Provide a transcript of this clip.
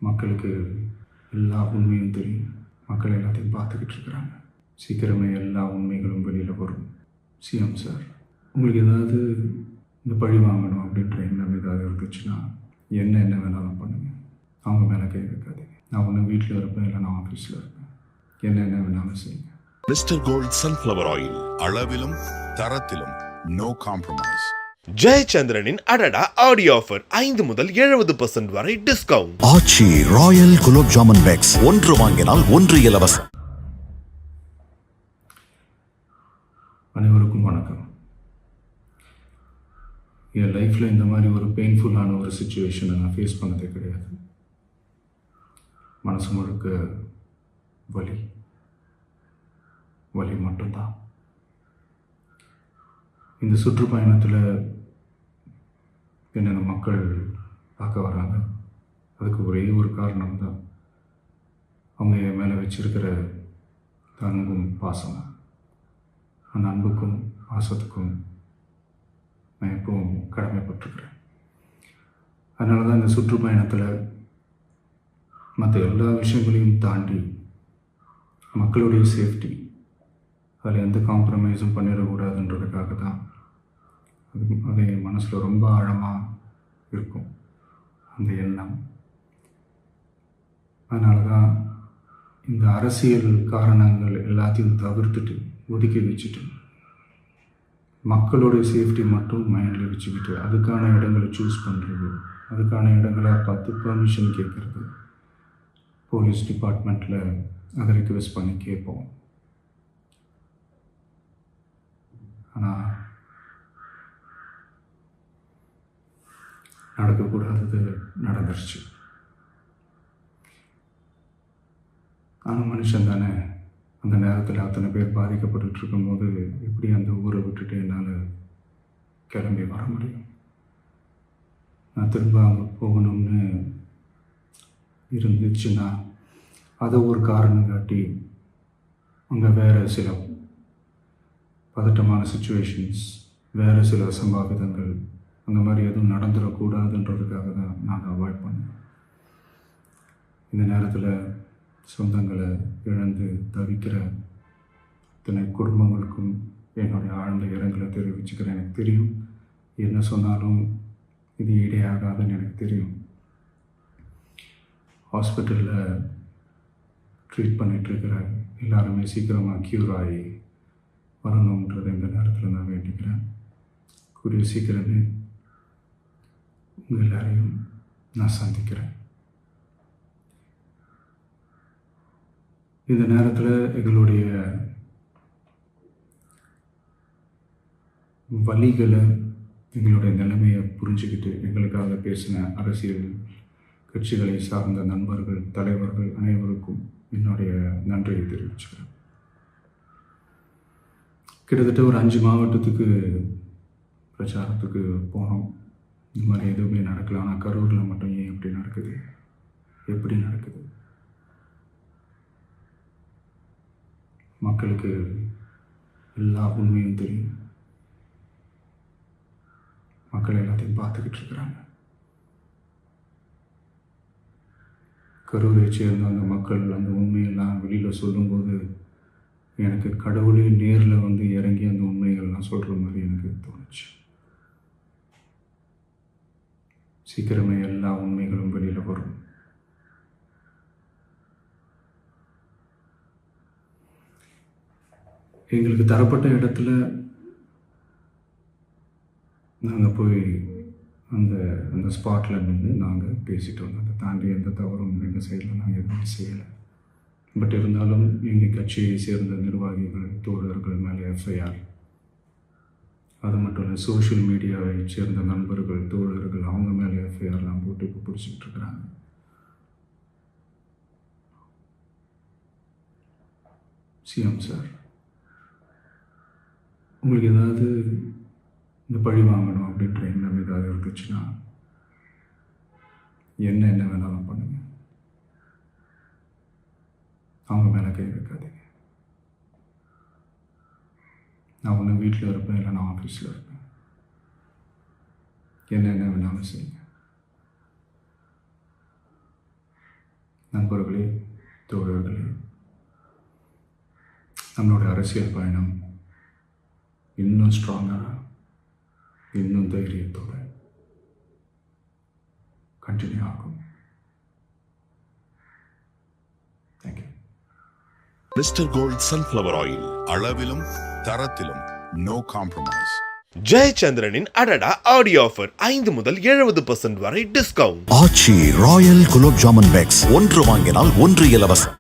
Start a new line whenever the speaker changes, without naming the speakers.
மக்களுக்கு எல்லா உண்மையும் தெரியும். மக்கள் எல்லாத்தையும் பார்த்துக்கிட்டு இருக்கிறாங்க. சீக்கிரமே எல்லா உண்மைகளும் வெளியில் வரும். சிஎம் சார், உங்களுக்கு ஏதாவது இந்த பழி வாங்கணும் அப்படின்ற எண்ணம் ஏதாவது இருந்துச்சுன்னா என்ன வேணாலும் பண்ணுங்கள். அவங்க மேலே கை வைக்காதீங்க. நான் ஒன்று வீட்டில் இருப்பேன், இல்லை நான் ஆஃபீஸில் இருப்பேன். என்ன வேணாலும் செய்யுங்க.
மிஸ்டர் கோல்ட் சன்ஃப்ளவர் ஆயில், அளவிலும் தரத்திலும் நோ காம்ப்ரமைஸ்.
ஜெயச்சந்திரனின் அடடா ஆடியோ ஆஃபர் 5 முதல் 70% வரை டிஸ்கவுண்ட்.
ஆச்சி ராயல் குலோப் ஜாமுன் பேக்ஸ், 1 வாங்கினால் 1 இலவசம்.
அனைவருக்கும் வணக்கம். என் லைஃப்பில் இந்த மாதிரி ஒரு பெயின்ஃபுல்லான ஒரு சுச்சுவேஷனை நான் ஃபேஸ் பண்ணதே கிடையாது. மனசு முழுக்க வலி மட்டும்தான். இந்த சுற்றுப்பயணத்தில் என்னென்ன மக்கள் பார்க்க வராங்க, அதுக்கு ஒரே ஒரு காரணம் தான் அவங்க என் மேலே வச்சிருக்கிற அன்பும் பாசமும். அந்த அன்புக்கும் பாசத்துக்கும் நான் எப்பவும் கடமைப்பட்டிருக்கிறேன். அதனால தான் இந்த சுற்றுப்பயணத்தில் மற்ற எல்லா விஷயங்களையும் தாண்டி மக்களுடைய சேஃப்டி, அதில் எந்த காம்ப்ரமைஸும் பண்ணிடக்கூடாதுன்றதுக்காக தான் அது என் மனசில் ரொம்ப ஆழமாக இருக்கும் அந்த எண்ணம். அதனால தான் இந்த அரசியல் காரணங்கள் எல்லாத்தையும் தவிர்த்துட்டு ஒதுக்கி வச்சுட்டு மக்களுடைய சேஃப்டி மட்டும் மைண்டில் வச்சுக்கிட்டு அதுக்கான இடங்களை சூஸ் பண்ணுறது, அதுக்கான இடங்களை பார்த்து பெர்மிஷன் கேட்குறது, போலீஸ் டிபார்ட்மெண்ட்டில் அதை ரிக்வெஸ்ட் பண்ணி கேட்போம். ஆனால் நடக்கக்கூடாதது நடந்துருச்சு. ஆனால் மனுஷன் தானே, அந்த நேரத்தில் அத்தனை பேர் பாதிக்கப்பட்டு இருக்கும்போது எப்படி அந்த ஊரை விட்டுட்டு என்னால் கிளம்பி வர முடியும்? நான் திரும்ப அங்கே போகணும்னு இருந்துச்சுன்னா அதை ஒரு காரணம் காட்டி அங்கே வேறு சில பதட்டமான சுச்சுவேஷன்ஸ், வேறு சில அசம்பாவிதங்கள், அந்த மாதிரி எதுவும் நடந்துடக்கூடாதுன்றதுக்காக தான் நான் அவாய்ட் பண்ணேன். இந்த நேரத்தில் சொந்தங்களை இழந்து தவிக்கிற இத்தனை குடும்பங்களுக்கும் என்னுடைய ஆழ்ந்த இரங்கலை தெரிவிச்சுக்கிறேன். எனக்கு தெரியும், என்ன சொன்னாலும் இது ஈடேயாகாதுன்னு எனக்கு தெரியும். ஹாஸ்பிட்டலில் ட்ரீட் பண்ணிகிட்ருக்கிற எல்லாருமே சீக்கிரமாக க்யூர் ஆகி வரணுன்றதை இந்த நேரத்தில் நான் வேண்டிக்கிறேன். கூடிய சீக்கிரமே உங்கள் எல்லாரையும் நான் சந்திக்கிறேன். இந்த நேரத்தில் எங்களுடைய வலிகளை, எங்களுடைய நிலைமையை புரிஞ்சுக்கிட்டு எங்களுக்காக பேசின அரசியல் கட்சிகளை சார்ந்த நண்பர்கள், தலைவர்கள் அனைவருக்கும் என்னுடைய நன்றியை தெரிவிச்சுக்கிறேன். கிட்டத்தட்ட ஒரு 5 மாவட்டத்துக்கு பிரச்சாரத்துக்கு போனோம். இந்த மாதிரி எதுவுமே நடக்கல. ஆனால் கரூரில் மட்டும் ஏன் இப்படி நடக்குது, எப்படி நடக்குது? மக்களுக்கு எல்லா உண்மையும் தெரியும். மக்கள் எல்லாத்தையும் பார்த்துக்கிட்டு இருக்கிறாங்க. கரூரை சேர்ந்த அந்த மக்கள் அந்த உண்மையெல்லாம் வெளியில் சொல்லும்போது எனக்கு கடவுளே நேரில் வந்து இறங்கி அந்த உண்மைகள்லாம் சொல்கிற மாதிரி எனக்கு தோணுச்சு. சீக்கிரமே எல்லா உண்மைகளும் வெளியில் வரும். எங்களுக்கு தரப்பட்ட இடத்துல நாங்கள் போய் அந்த ஸ்பாட்டில் நின்று நாங்கள் பேசிட்டு வந்தோம். அதை தாண்டி எந்த தவறும் எங்கள் சைடில் நாங்கள் எதுவும் செய்யலை. பட் இருந்தாலும் எங்கள் கட்சியை சேர்ந்த நிர்வாகிகள், தோழர்கள் மேலே எஃப்ஐஆர், அது மட்டும் இல்லை சோஷியல் மீடியாவை சேர்ந்த நண்பர்கள், தோழர்கள், அவங்க மேலே எஃப்ஐஆர்லாம் போட்டு இப்போ பிடிச்சிக்கிட்டு இருக்கிறாங்க. சிஎம் சார், உங்களுக்கு ஏதாவது இந்த பழி வாங்கணும் அப்படின்ற எண்ணம் ஏதாவது இருந்துச்சுன்னா என்ன வேணாலும் பண்ணுங்க. அவங்க மேலே கை வைக்காதீங்க. நான் ஒன்று வீட்டில் இருப்பேன், இல்லை நான் ஆஃபீஸில் இருப்பேன். என்ன வேணாலும் செய்யுங்க. நண்பர்களே, தோழர்களே, நம்மளுடைய அரசியல் பயணம் இன்னும் ஸ்ட்ராங்காக, இன்னும் தைரியத்தோட கண்டினியூ ஆகும். Thank you.
Mister gold sunflower oil அளவிலும் தரத்திலும் நோ காம்ப்ரமைஸ்.
ஜெயச்சந்திரனின் அடடா ஆடியோ ஆஃபர் 5 முதல் 70% வரை டிஸ்கவுண்ட்.
ஆச்சி ராயல் குலோப் ஜாமுன் பேக்ஸ் 1 வாங்கினால் 1 இலவசம்.